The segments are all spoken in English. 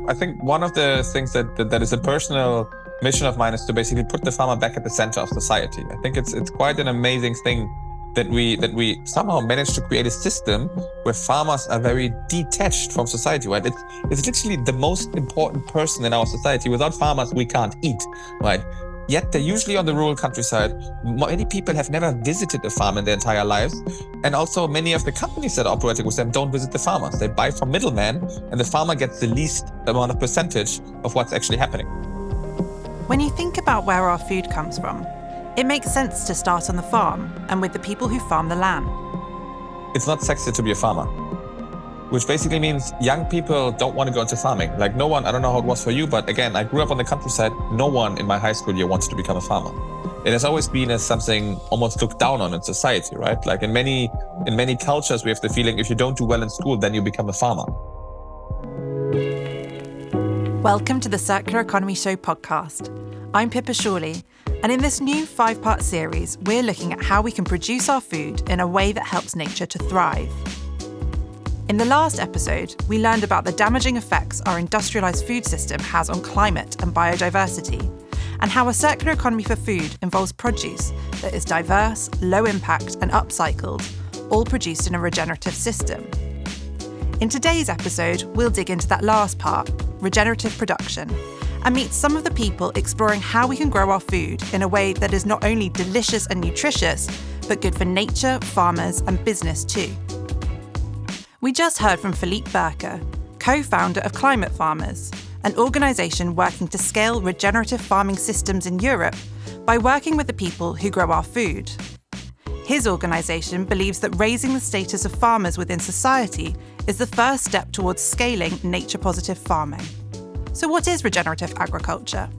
I think one of the things that is a personal mission of mine is to basically put the farmer back at the center of society. I think it's quite an amazing thing that we somehow managed to create a system where farmers are very detached from society, right? It's literally the most important person in our society. Without farmers, we can't eat, right? Yet they're usually on the rural countryside. Many people have never visited a farm in their entire lives. And also many of the companies that are operating with them don't visit the farmers. They buy from middlemen, and the farmer gets the least amount of percentage of what's actually happening. When you think about where our food comes from, it makes sense to start on the farm and with the people who farm the land. It's not sexy to be a farmer, which basically means young people don't want to go into farming. Like no one, I don't know how it was for you, but again, I grew up on the countryside. No one in my high school year wanted to become a farmer. It has always been as something almost looked down on in society, right? Like in many cultures, we have the feeling if you don't do well in school, then you become a farmer. Welcome to the Circular Economy Show podcast. I'm Pippa Shawley, and in this new 5-part series, we're looking at how we can produce our food in a way that helps nature to thrive. In the last episode, we learned about the damaging effects our industrialised food system has on climate and biodiversity, and how a circular economy for food involves produce that is diverse, low impact and upcycled, all produced in a regenerative system. In today's episode, we'll dig into that last part, regenerative production, and meet some of the people exploring how we can grow our food in a way that is not only delicious and nutritious, but good for nature, farmers and business too. We just heard from Philippe Birker, co-founder of Climate Farmers, an organisation working to scale regenerative farming systems in Europe by working with the people who grow our food. His organisation believes that raising the status of farmers within society is the first step towards scaling nature-positive farming. So what is regenerative agriculture?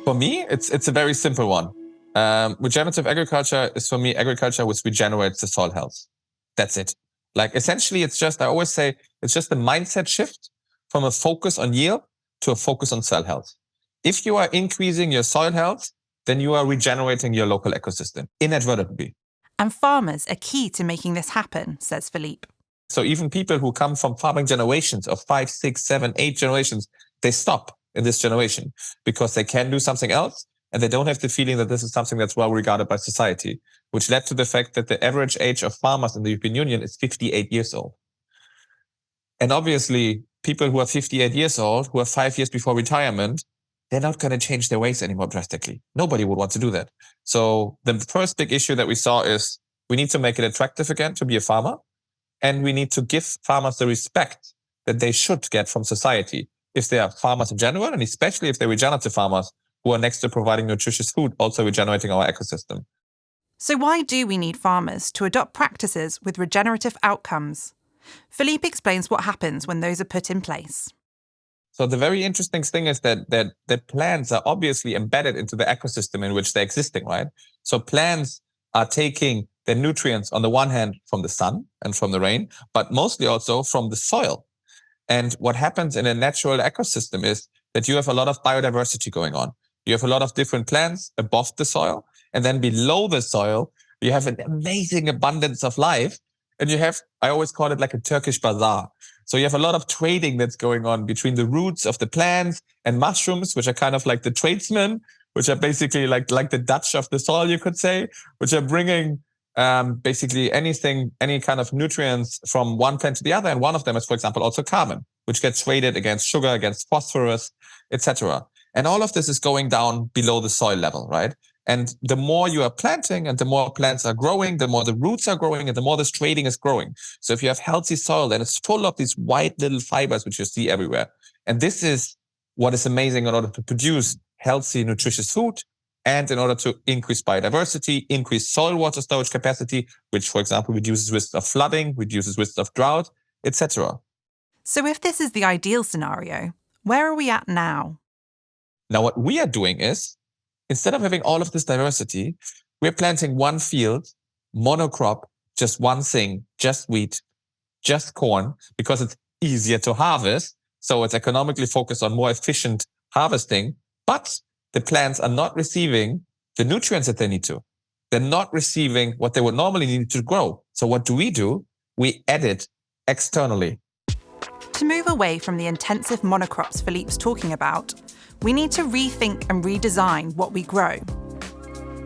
For me, it's a very simple one. Regenerative agriculture is for me agriculture which regenerates the soil health. That's it. Like essentially, I always say, it's just a mindset shift from a focus on yield to a focus on soil health. If you are increasing your soil health, then you are regenerating your local ecosystem inadvertently. And farmers are key to making this happen, says Philippe. So even people who come from farming generations of 5, 6, 7, 8 generations, they stop in this generation because they can do something else and they don't have the feeling that this is something that's well regarded by society, which led to the fact that the average age of farmers in the European Union is 58 years old. And obviously, people who are 58 years old, who are 5 years before retirement, they're not going to change their ways anymore drastically. Nobody would want to do that. So the first big issue that we saw is we need to make it attractive again to be a farmer. And we need to give farmers the respect that they should get from society if they are farmers in general, and especially if they're regenerative farmers who are next to providing nutritious food, also regenerating our ecosystem. So why do we need farmers to adopt practices with regenerative outcomes? Philippe explains what happens when those are put in place. So the very interesting thing is that plants are obviously embedded into the ecosystem in which they're existing, right? So plants are taking the nutrients on the one hand from the sun and from the rain, but mostly also from the soil. And what happens in a natural ecosystem is that you have a lot of biodiversity going on. You have a lot of different plants above the soil, and then below the soil, you have an amazing abundance of life. And you have, I always call it like a Turkish bazaar. So you have a lot of trading that's going on between the roots of the plants and mushrooms, which are kind of like the tradesmen, which are basically like the Dutch of the soil, you could say, which are bringing basically any kind of nutrients from one plant to the other. And one of them is, for example, also carbon, which gets traded against sugar, against phosphorus, etc. And all of this is going down below the soil level, right? And the more you are planting and the more plants are growing, the more the roots are growing and the more this trading is growing. So if you have healthy soil, then it's full of these white little fibers, which you see everywhere. And this is what is amazing in order to produce healthy, nutritious food, and in order to increase biodiversity, increase soil water storage capacity, which, for example, reduces risk of flooding, reduces risk of drought, etc. So if this is the ideal scenario, where are we at now? Now, what we are doing is, instead of having all of this diversity, we're planting one field, monocrop, just one thing, just wheat, just corn, because it's easier to harvest. So it's economically focused on more efficient harvesting, but the plants are not receiving the nutrients that they need to. They're not receiving what they would normally need to grow. So what do? We add it externally. to move away from the intensive monocrops Philippe's talking about, we need to rethink and redesign what we grow.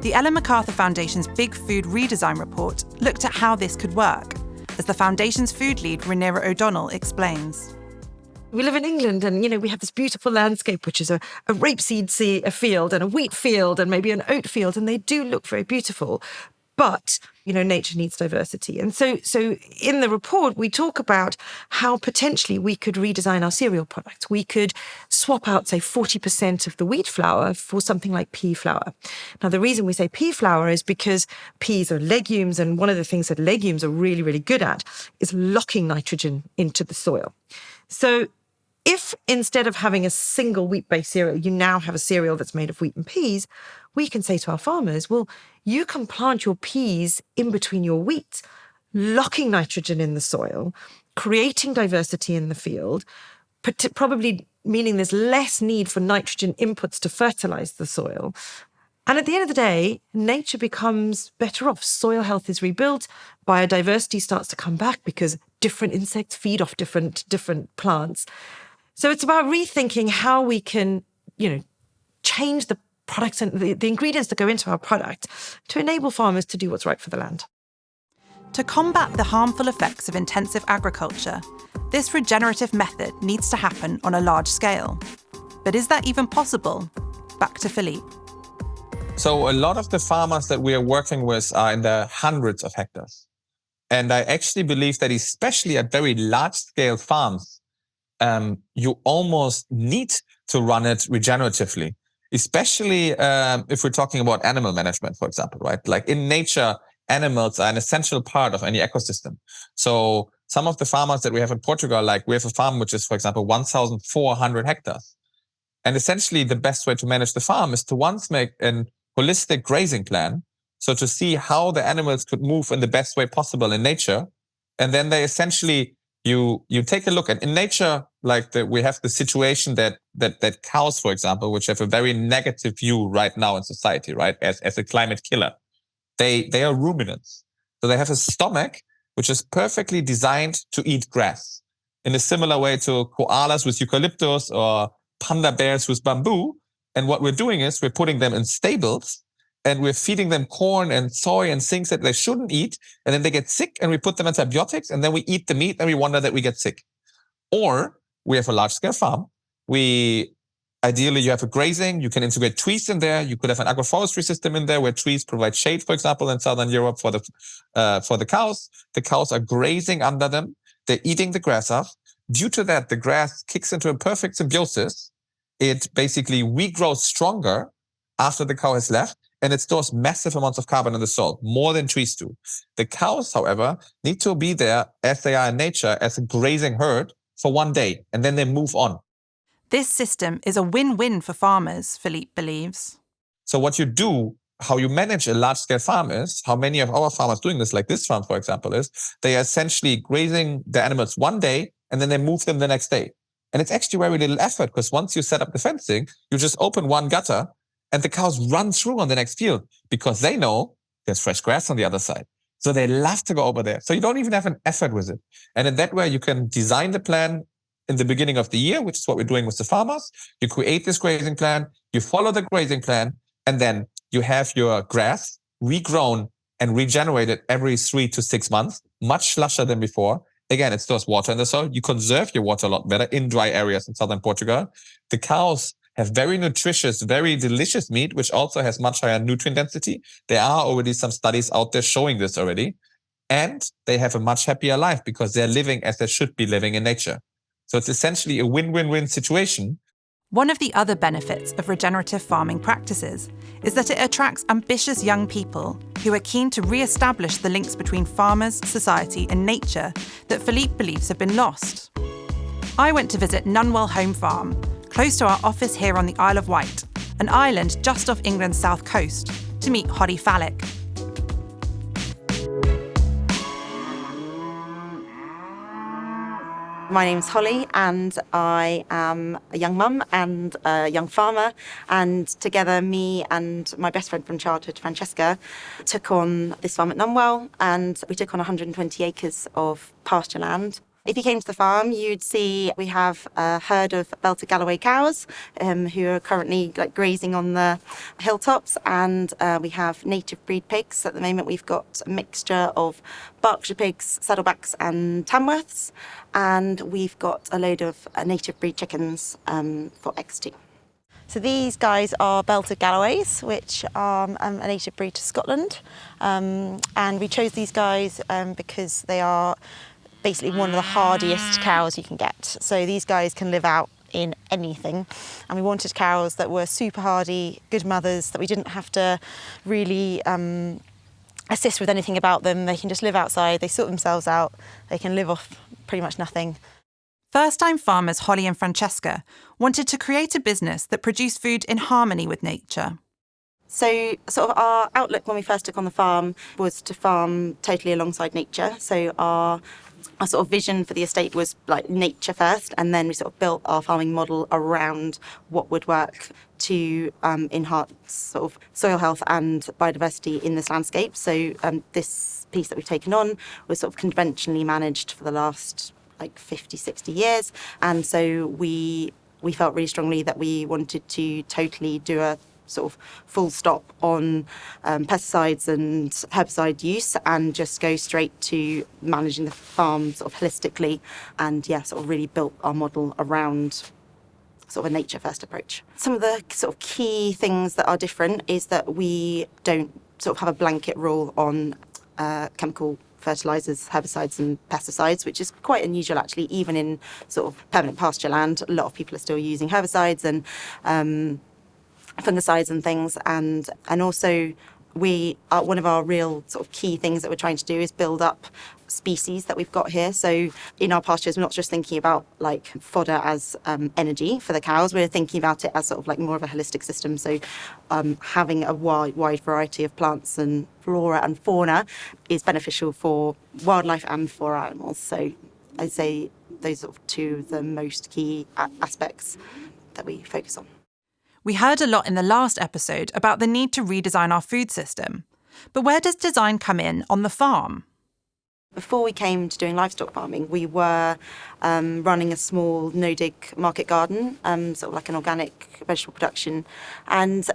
The Ellen MacArthur Foundation's Big Food Redesign report looked at how this could work, as the Foundation's food lead, Rhaenyra O'Donnell, explains. We live in England and, we have this beautiful landscape, which is a rapeseed field and a wheat field and maybe an oat field, and they do look very beautiful. But, nature needs diversity. And so in the report, we talk about how potentially we could redesign our cereal products. We could swap out, say, 40% of the wheat flour for something like pea flour. Now, the reason we say pea flour is because peas are legumes, and one of the things that legumes are really, really good at is locking nitrogen into the soil. So if instead of having a single wheat-based cereal, you now have a cereal that's made of wheat and peas, we can say to our farmers, well, you can plant your peas in between your wheat, locking nitrogen in the soil, creating diversity in the field, probably meaning there's less need for nitrogen inputs to fertilize the soil. And at the end of the day, nature becomes better off. Soil health is rebuilt, biodiversity starts to come back because different insects feed off different plants. So it's about rethinking how we can, change the products and the ingredients that go into our product to enable farmers to do what's right for the land. To combat the harmful effects of intensive agriculture, this regenerative method needs to happen on a large scale. But is that even possible? Back to Philippe. So a lot of the farmers that we are working with are in the hundreds of hectares. And I actually believe that especially at very large-scale farms, you almost need to run it regeneratively, especially if we're talking about animal management, for example, right? Like in nature, animals are an essential part of any ecosystem. So some of the farmers that we have in Portugal, like we have a farm which is, for example, 1,400 hectares. And essentially the best way to manage the farm is to once make a holistic grazing plan. So to see how the animals could move in the best way possible in nature. And then they essentially, you take a look at in nature, like we have the situation that cows, for example, which have a very negative view right now in society, right? As a climate killer. They are ruminants. So they have a stomach which is perfectly designed to eat grass in a similar way to koalas with eucalyptus or panda bears with bamboo. And what we're doing is we're putting them in stables and we're feeding them corn and soy and things that they shouldn't eat. And then they get sick and we put them antibiotics and then we eat the meat and we wonder that we get sick. Or we have a large scale farm. Ideally, you have a grazing, you can integrate trees in there. You could have an agroforestry system in there where trees provide shade, for example, in Southern Europe for the cows. The cows are grazing under them. They're eating the grass off. Due to that, the grass kicks into a perfect symbiosis. It basically regrows stronger after the cow has left, and it stores massive amounts of carbon in the soil, more than trees do. The cows, however, need to be there as they are in nature as a grazing herd for one day, and then they move on. This system is a win-win for farmers, Philippe believes. So what you do, how you manage a large-scale farm is, how many of our farmers doing this, like this farm, for example, is they are essentially grazing the animals one day, and then they move them the next day. And it's actually very little effort, because once you set up the fencing, you just open one gutter, and the cows run through on the next field, because they know there's fresh grass on the other side. So they love to go over there. So you don't even have an effort with it. And in that way, you can design the plan in the beginning of the year, which is what we're doing with the farmers. You create this grazing plan, you follow the grazing plan, and then you have your grass regrown and regenerated every 3 to 6 months, much lusher than before. Again, it stores water in the soil. You conserve your water a lot better in dry areas in southern Portugal. The cows have very nutritious, very delicious meat, which also has much higher nutrient density. There are already some studies out there showing this already. And they have a much happier life because they're living as they should be living in nature. So it's essentially a win-win-win situation. One of the other benefits of regenerative farming practices is that it attracts ambitious young people who are keen to re-establish the links between farmers, society and nature that Philippe believes have been lost. I went to visit Nunwell Home Farm, close to our office here on the Isle of Wight, an island just off England's south coast, to meet Holly Fallick. My name's Holly and I am a young mum and a young farmer, and together me and my best friend from childhood, Francesca, took on this farm at Nunwell, and we took on 120 acres of pasture land. If you came to the farm, you'd see we have a herd of belted Galloway cows who are currently grazing on the hilltops, and we have native breed pigs. At the moment, we've got a mixture of Berkshire pigs, saddlebacks, and Tamworths, and we've got a load of native breed chickens for X2. So these guys are belted Galloways, which are a native breed to Scotland, and we chose these guys because they are basically one of the hardiest cows you can get. So these guys can live out in anything, and we wanted cows that were super hardy, good mothers, that we didn't have to really assist with anything about them. They can just live outside, they sort themselves out, they can live off pretty much nothing. First-time farmers Holly and Francesca wanted to create a business that produced food in harmony with nature. So sort of our outlook when we first took on the farm was to farm totally alongside nature. So our sort of vision for the estate was nature first, and then we sort of built our farming model around what would work to enhance sort of soil health and biodiversity in this landscape. So this piece that we've taken on was sort of conventionally managed for the last 50, 60 years. And so we felt really strongly that we wanted to totally do a sort of full stop on pesticides and herbicide use and just go straight to managing the farm sort of holistically, and sort of really built our model around sort of a nature first approach. Some of the sort of key things that are different is that we don't sort of have a blanket rule on chemical fertilisers, herbicides and pesticides, which is quite unusual actually, even in sort of permanent pasture land. A lot of people are still using herbicides and fungicides and things, and also we are, one of our real sort of key things that we're trying to do is build up species that we've got here. So in our pastures, we're not just thinking about fodder as energy for the cows, we're thinking about it as sort of more of a holistic system. So having a wide variety of plants and flora and fauna is beneficial for wildlife and for animals. So I'd say those are two of the most key aspects that we focus on. We heard a lot in the last episode about the need to redesign our food system. But where does design come in on the farm? Before we came to doing livestock farming, we were running a small no-dig market garden, sort of like an organic vegetable production. And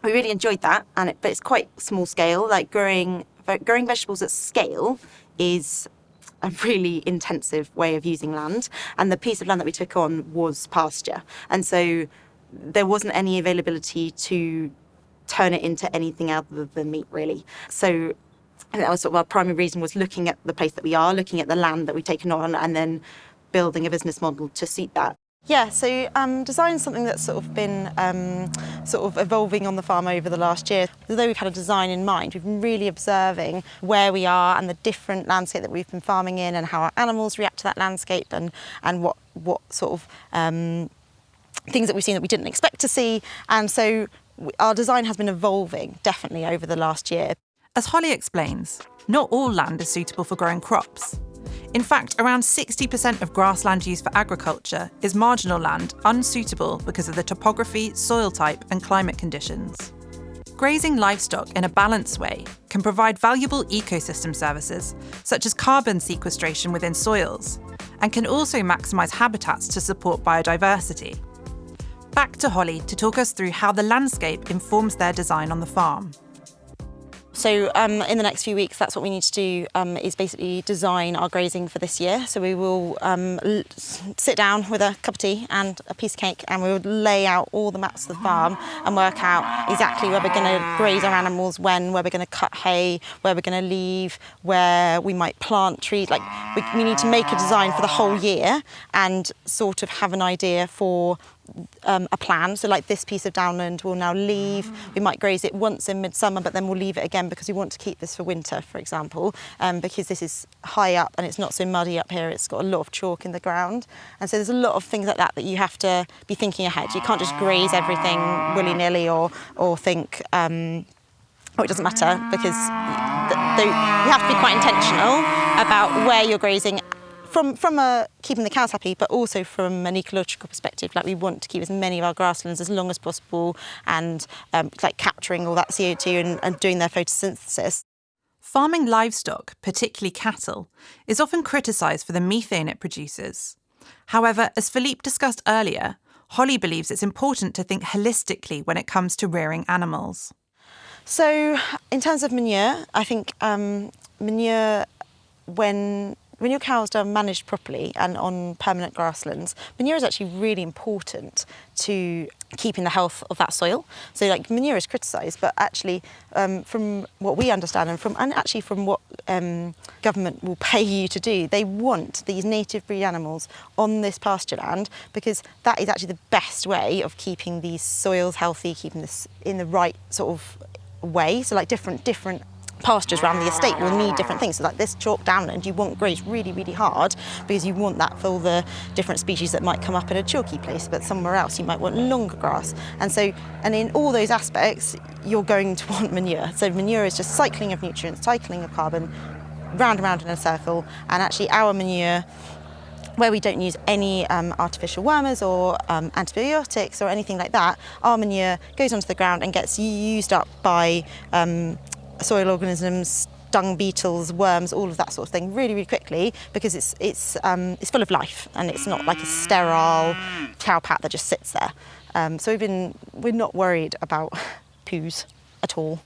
we really enjoyed that, but it's quite small scale. Growing vegetables at scale is a really intensive way of using land. And the piece of land that we took on was pasture. And so there wasn't any availability to turn it into anything other than meat, really. So I think that was sort of our primary reason, was looking at the place that we are, looking at the land that we've taken on, and then building a business model to suit that. Yeah, so design is something that's sort of been sort of evolving on the farm over the last year. Although we've had a design in mind, we've been really observing where we are and the different landscape that we've been farming in, and how our animals react to that landscape, and what sort of things that we've seen that we didn't expect to see. And so our design has been evolving definitely over the last year. As Holly explains, not all land is suitable for growing crops. In fact, around 60% of grassland used for agriculture is marginal land unsuitable because of the topography, soil type and climate conditions. Grazing livestock in a balanced way can provide valuable ecosystem services, such as carbon sequestration within soils, and can also maximise habitats to support biodiversity. Back to Holly to talk us through how the landscape informs their design on the farm. So in the next few weeks, that's what we need to do, is basically design our grazing for this year. So we will sit down with a cup of tea and a piece of cake, and we will lay out all the maps of the farm and work out exactly where we're going to graze our animals, when, where we're going to cut hay, where we're going to leave, where we might plant trees. We need to make a design for the whole year and sort of have an idea for a plan. So this piece of downland will now leave. We might graze it once in midsummer, but then we'll leave it again because we want to keep this for winter, for example, because this is high up and it's not so muddy up here. It's got a lot of chalk in the ground. And so there's a lot of things like that you have to be thinking ahead. You can't just graze everything willy-nilly or think, it doesn't matter, because you have to be quite intentional about where you're grazing, from keeping the cows happy, but also from an ecological perspective. We want to keep as many of our grasslands as long as possible, and capturing all that CO2 and doing their photosynthesis. Farming livestock, particularly cattle, is often criticised for the methane it produces. However, as Philippe discussed earlier, Holly believes it's important to think holistically when it comes to rearing animals. So in terms of manure, I think manure, when your cows are managed properly and on permanent grasslands, manure is actually really important to keeping the health of that soil. So like manure is criticised, but actually from what we understand and actually from what government will pay you to do, they want these native breed animals on this pasture land because that is actually the best way of keeping these soils healthy, keeping this in the right sort of way. So like different pastures around the estate will need different things. So like this chalk downland, you want graze really, really hard because you want that for all the different species that might come up in a chalky place, but somewhere else you might want longer grass. And in all those aspects, you're going to want manure. So manure is just cycling of nutrients, cycling of carbon, round and round in a circle. And actually our manure, where we don't use any artificial wormers or antibiotics or anything like that, our manure goes onto the ground and gets used up by soil organisms, dung beetles, worms, all of that sort of thing really, really quickly because it's full of life and it's not like a sterile cow pat that just sits there. So we're not worried about poos at all.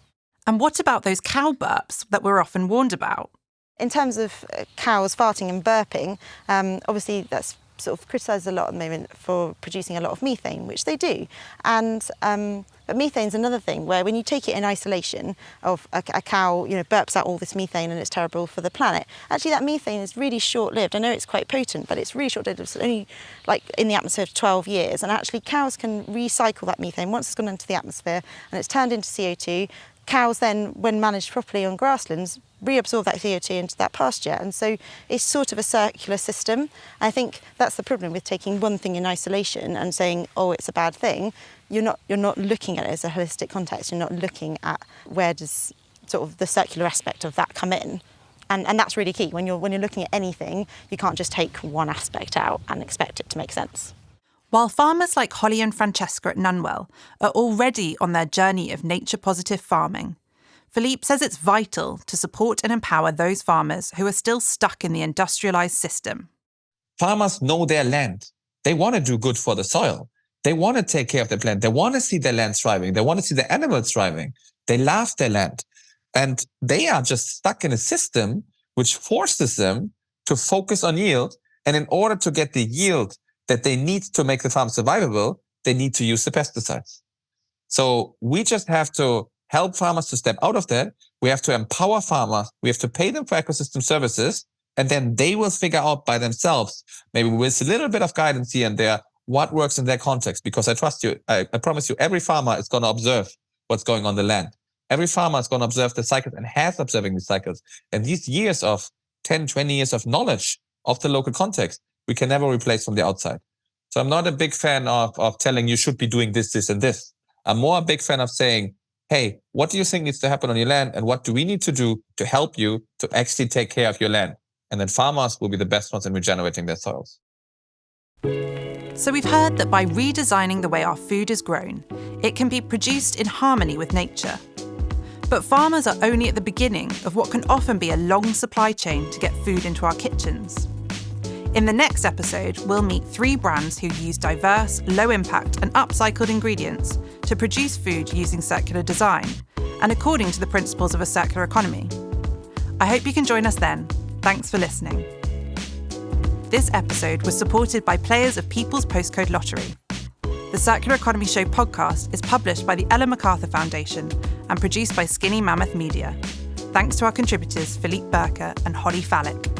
And what about those cow burps that we're often warned about? In terms of cows farting and burping, obviously that's sort of criticised a lot at the moment for producing a lot of methane, which they do. But methane's another thing where when you take it in isolation of a cow, burps out all this methane and it's terrible for the planet. Actually, that methane is really short-lived. I know it's quite potent, but it's really short-lived. It's only like in the atmosphere for 12 years. And actually, cows can recycle that methane once it's gone into the atmosphere and it's turned into CO2. Cows then, when managed properly on grasslands, reabsorb that CO2 into that pasture. And so it's sort of a circular system. I think that's the problem with taking one thing in isolation and saying, oh, it's a bad thing. You're not looking at it as a holistic context. You're not looking at where does sort of the circular aspect of that come in. And that's really key. When you're looking at anything, you can't just take one aspect out and expect it to make sense. While farmers like Holly and Francesca at Nunwell are already on their journey of nature-positive farming, Philippe says it's vital to support and empower those farmers who are still stuck in the industrialised system. Farmers know their land. They want to do good for the soil. They want to take care of their land. They want to see their land thriving. They want to see the animals thriving. They love their land. And they are just stuck in a system which forces them to focus on yield. And in order to get the yield that they need to make the farm survivable, they need to use the pesticides. So we just have to help farmers to step out of that. We have to empower farmers. We have to pay them for ecosystem services. And then they will figure out by themselves, maybe with a little bit of guidance here and there, what works in their context. Because I trust you, I promise you, every farmer is going to observe what's going on the land. Every farmer is going to observe the cycles and has observing the cycles. And these years of 10, 20 years of knowledge of the local context, we can never replace from the outside. So I'm not a big fan of telling you should be doing this, this, and this. I'm more a big fan of saying, hey, what do you think needs to happen on your land? And what do we need to do to help you to actually take care of your land? And then farmers will be the best ones in regenerating their soils. So we've heard that by redesigning the way our food is grown, it can be produced in harmony with nature. But farmers are only at the beginning of what can often be a long supply chain to get food into our kitchens. In the next episode, we'll meet 3 brands who use diverse, low-impact and upcycled ingredients to produce food using circular design and according to the principles of a circular economy. I hope you can join us then. Thanks for listening. This episode was supported by players of People's Postcode Lottery. The Circular Economy Show podcast is published by the Ellen MacArthur Foundation and produced by Skinny Mammoth Media. Thanks to our contributors Philippe Birker and Holly Fallick.